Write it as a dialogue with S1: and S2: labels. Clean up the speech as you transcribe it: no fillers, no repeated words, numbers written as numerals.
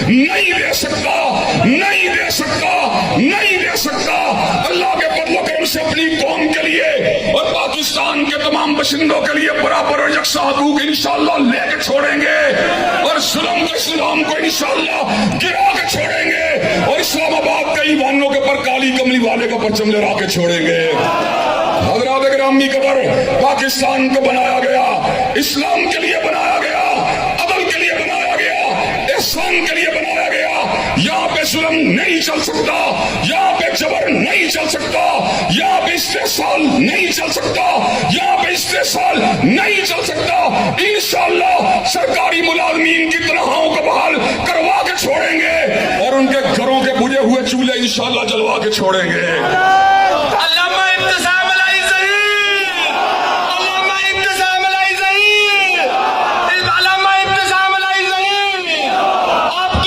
S1: نہیں دے سکتا، نہیں دے سکتا، نہیں دے سکتا۔ اللہ کے فضل و کرم سے اپنی قوم کے لیے اور پاکستان کے تمام باشندوں کے لیے برابر اور یکساں حقوق انشاءاللہ لے کے چھوڑیں گے، اور ظلم و اسلام کو انشاءاللہ گرا کے چھوڑیں گے، اور اسلام آباد کے ایوانوں کے پر کالی کملی والے کا پرچم لہرا کے چھوڑیں گے۔ حضرات گرامی قدر، پاکستان کو بنایا گیا، اسلام کے لیے بنایا گیا، عدل کے لیے بنایا گیا، احسان کے لیے بنایا گیا۔ یہاں پہ ظلم نہیں چل سکتا، یہاں پہ جبر نہیں چل سکتا، یہاں پہ استحصال نہیں چل سکتا، یہاں پہ استحصال نہیں چل سکتا۔ انشاءاللہ سرکاری ملازمین کی تنخواہوں کو بحال کروا کے چھوڑیں گے، اور ان کے گھروں کے بجھے ہوئے چولہے انشاءاللہ جلوا کے چھوڑیں گے۔